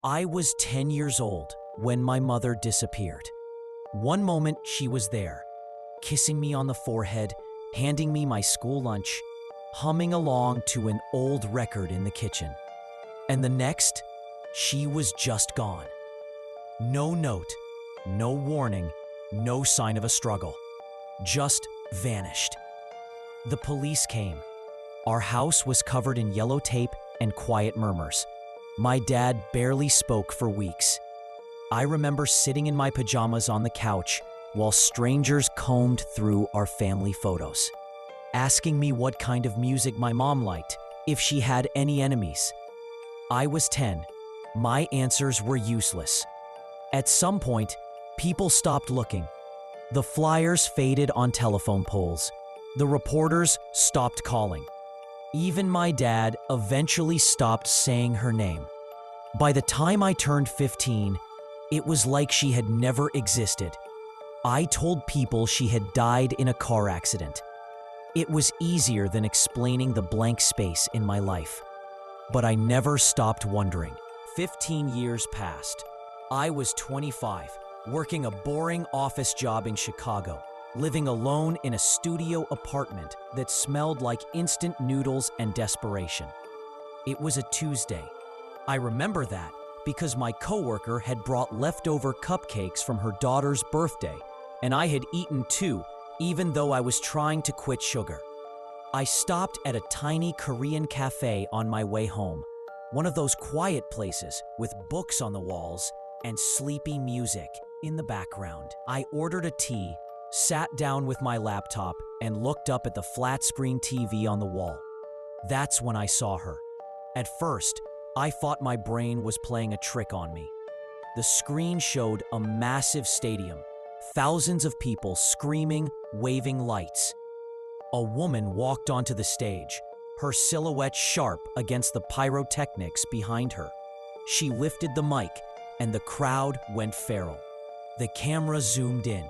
I was 10 years old when my mother disappeared. One moment she was there, kissing me on the forehead, handing me my school lunch, humming along to an old record in the kitchen. And the next, she was just gone. No note, no warning, no sign of a struggle. Just vanished. The police came. Our house was covered in yellow tape and quiet murmurs. My dad barely spoke for weeks. I remember sitting in my pajamas on the couch while strangers combed through our family photos, asking me what kind of music my mom liked, if she had any enemies. I was 10. My answers were useless. At some point, people stopped looking. The flyers faded on telephone poles. The reporters stopped calling. Even my dad eventually stopped saying her name. By the time I turned 15, it was like she had never existed. I told people she had died in a car accident. It was easier than explaining the blank space in my life. But I never stopped wondering. 15 years passed. I was 25, working a boring office job in Chicago, living alone in a studio apartment that smelled like instant noodles and desperation. It was a Tuesday. I remember that because my coworker had brought leftover cupcakes from her daughter's birthday, and I had eaten two, even though I was trying to quit sugar. I stopped at a tiny Korean cafe on my way home, one of those quiet places with books on the walls and sleepy music in the background. I ordered a tea, sat down with my laptop, and looked up at the flat-screen TV on the wall. That's when I saw her. At first, I thought my brain was playing a trick on me. The screen showed a massive stadium, thousands of people screaming, waving lights. A woman walked onto the stage, her silhouette sharp against the pyrotechnics behind her. She lifted the mic, and the crowd went feral. The camera zoomed in.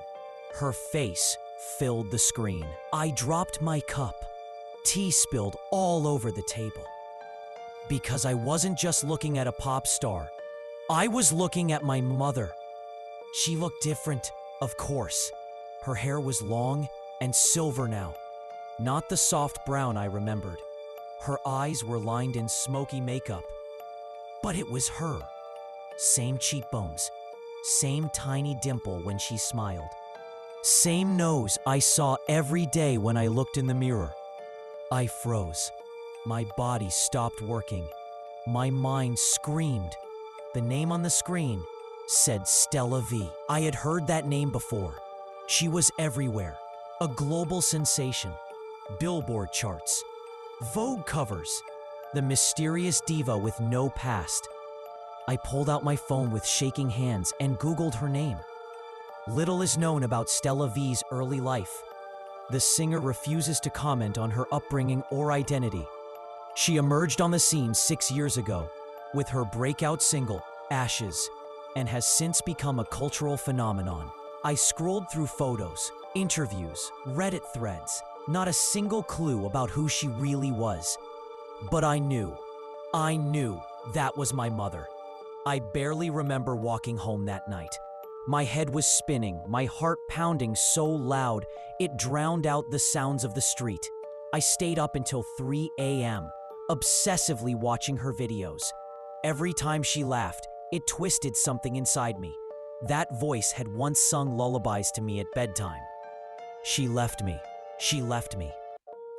Her face filled the screen. I dropped my cup. Tea spilled all over the table. Because I wasn't just looking at a pop star. I was looking at my mother. She looked different, of course. Her hair was long and silver now, not the soft brown I remembered. Her eyes were lined in smoky makeup. But it was her. Same cheekbones, same tiny dimple when she smiled. Same nose I saw every day when I looked in the mirror. I froze. My body stopped working. My mind screamed. The name on the screen said Stella V. I had heard that name before. She was everywhere. A global sensation. Billboard charts. Vogue covers. The mysterious diva with no past. I pulled out my phone with shaking hands and Googled her name. Little is known about Stella V's early life. The singer refuses to comment on her upbringing or identity. She emerged on the scene 6 years ago with her breakout single, Ashes, and has since become a cultural phenomenon. I scrolled through photos, interviews, Reddit threads, not a single clue about who she really was. But I knew that was my mother. I barely remember walking home that night. My head was spinning, my heart pounding so loud it drowned out the sounds of the street. I stayed up until 3 a.m., obsessively watching her videos. Every time she laughed, it twisted something inside me. That voice had once sung lullabies to me at bedtime. She left me.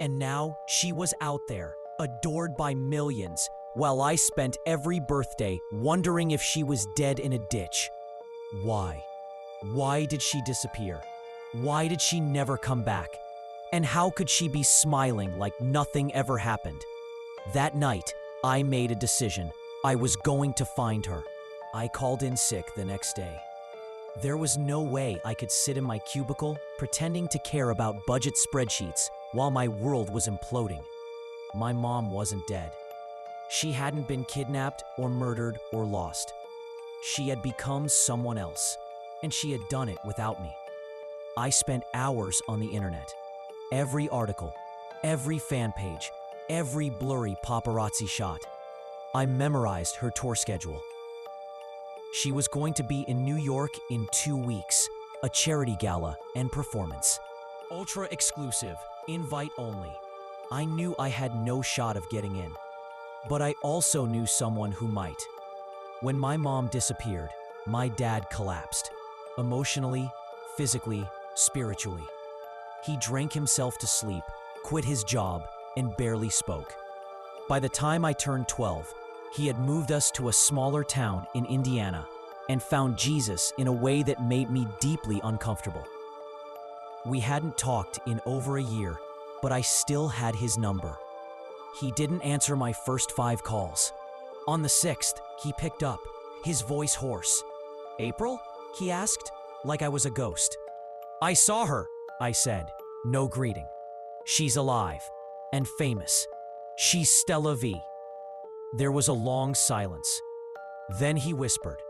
And now she was out there, adored by millions, while I spent every birthday wondering if she was dead in a ditch. Why? Why did she disappear? Why did she never come back? And how could she be smiling like nothing ever happened? That night, I made a decision. I was going to find her. I called in sick the next day. There was no way I could sit in my cubicle pretending to care about budget spreadsheets while my world was imploding. My mom wasn't dead. She hadn't been kidnapped or murdered or lost. She had become someone else, and she had done it without me. I spent hours on the internet. Every article, every fan page, every blurry paparazzi shot. I memorized her tour schedule. She was going to be in New York in 2 weeks, a charity gala and performance. Ultra exclusive, invite only. I knew I had no shot of getting in, but I also knew someone who might. When my mom disappeared, my dad collapsed, emotionally, physically, spiritually. He drank himself to sleep, quit his job, and barely spoke. By the time I turned 12, he had moved us to a smaller town in Indiana and found Jesus in a way that made me deeply uncomfortable. We hadn't talked in over a year, but I still had his number. He didn't answer my first 5 calls. On the 6th, he picked up, his voice hoarse. "April?" he asked, like I was a ghost. "I saw her," I said, no greeting. "She's alive and famous. She's Stella V." There was a long silence. Then he whispered,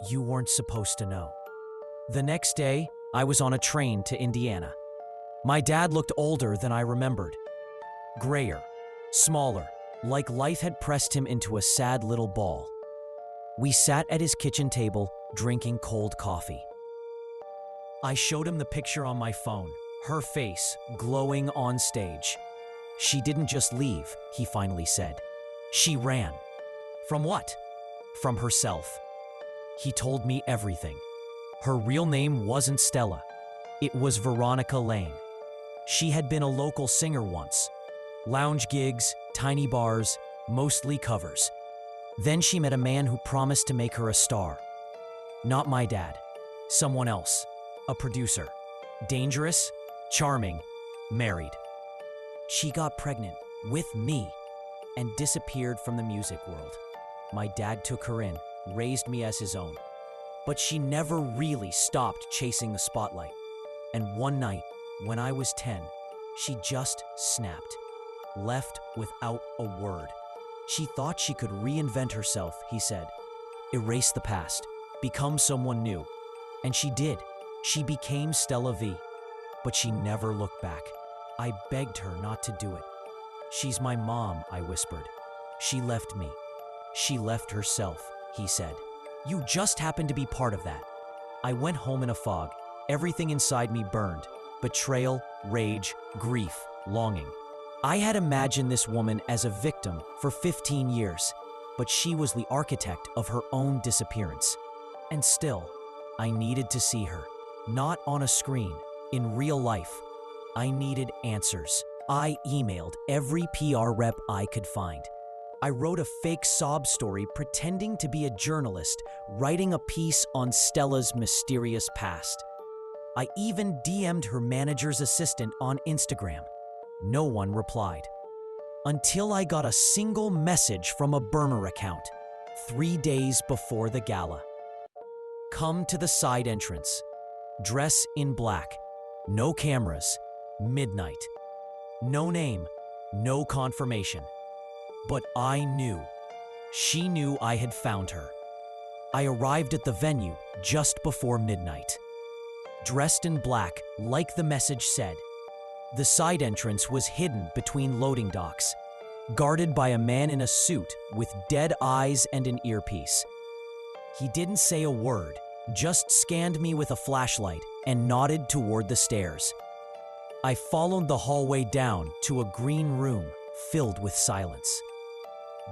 "You weren't supposed to know." The next day, I was on a train to Indiana. My dad looked older than I remembered. Grayer, smaller, like life had pressed him into a sad little ball. We sat at his kitchen table, drinking cold coffee. I showed him the picture on my phone, her face glowing on stage. "She didn't just leave," he finally said. "She ran." From what? From herself. He told me everything. Her real name wasn't Stella. It was Veronica Lane. She had been a local singer once. Lounge gigs, tiny bars, mostly covers. Then she met a man who promised to make her a star. Not my dad. Someone else. A producer. Dangerous, charming, married. She got pregnant with me and disappeared from the music world. My dad took her in, raised me as his own. But she never really stopped chasing the spotlight. And one night, when I was 10, she just snapped, left without a word. She thought she could reinvent herself, he said. Erase the past, become someone new. And she did. She became Stella V. But she never looked back. I begged her not to do it. "She's my mom," I whispered. "She left me. She left herself," he said. "You just happened to be part of that." I went home in a fog. Everything inside me burned. Betrayal, rage, grief, longing. I had imagined this woman as a victim for 15 years, but she was the architect of her own disappearance. And still, I needed to see her. Not on a screen, in real life. I needed answers. I emailed every PR rep I could find. I wrote a fake sob story pretending to be a journalist, writing a piece on Stella's mysterious past. I even DM'd her manager's assistant on Instagram. No one replied. Until I got a single message from a burner account, 3 days before the gala. "Come to the side entrance. Dress in black. No cameras. Midnight." No name, no confirmation. But I knew. She knew I had found her. I arrived at the venue just before midnight. Dressed in black, like the message said. The side entrance was hidden between loading docks, guarded by a man in a suit with dead eyes and an earpiece. He didn't say a word, just scanned me with a flashlight and nodded toward the stairs. I followed the hallway down to a green room filled with silence.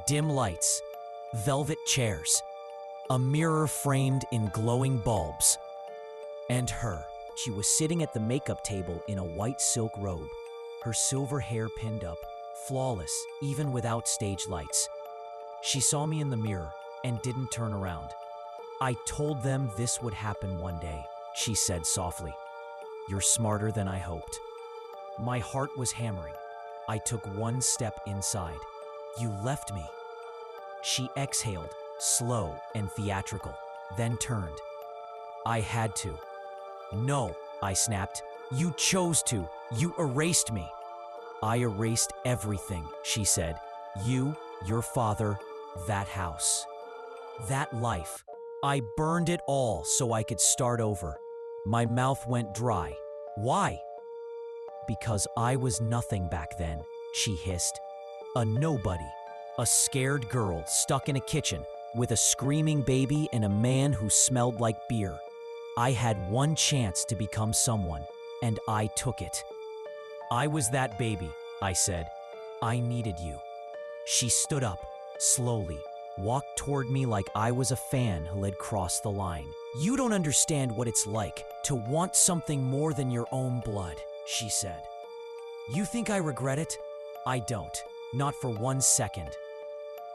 Dim lights, velvet chairs, a mirror framed in glowing bulbs. And her. She was sitting at the makeup table in a white silk robe, her silver hair pinned up, flawless even without stage lights. She saw me in the mirror and didn't turn around. "I told them this would happen one day," she said softly. "You're smarter than I hoped." My heart was hammering. I took one step inside. "You left me." She exhaled, slow and theatrical, then turned. I had to. "No," I snapped. "You chose to. You erased me." "I erased everything," she said. "You, your father, that house. That life. I burned it all so I could start over." My mouth went dry. "Why?" "Because I was nothing back then," she hissed. "A nobody. A scared girl stuck in a kitchen with a screaming baby and a man who smelled like beer. I had one chance to become someone, and I took it. I was that baby, I said. I needed you. She stood up, slowly, walked toward me like I was a fan who had crossed the line. You don't understand what it's like to want something more than your own blood, she said. You think I regret it? I don't, not for 1 second.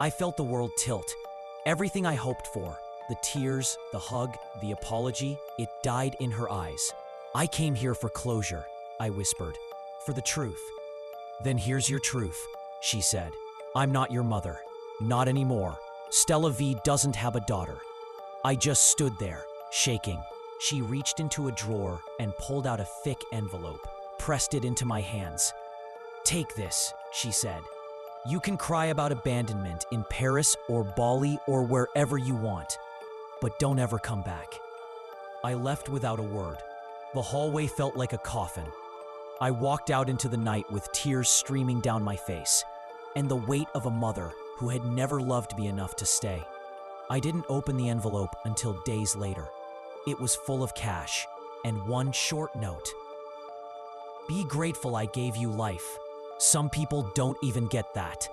I felt the world tilt. Everything I hoped for, the tears, the hug, the apology, it died in her eyes. I came here for closure, I whispered, for the truth. Then here's your truth, she said. I'm not your mother. Not anymore. Stella V doesn't have a daughter. I just stood there, shaking. She reached into a drawer and pulled out a thick envelope, pressed it into my hands. Take this, she said. You can cry about abandonment in Paris or Bali or wherever you want, but don't ever come back. I left without a word. The hallway felt like a coffin. I walked out into the night with tears streaming down my face, and the weight of a mother who had never loved me enough to stay. I didn't open the envelope until days later. It was full of cash and one short note. Be grateful I gave you life. Some people don't even get that.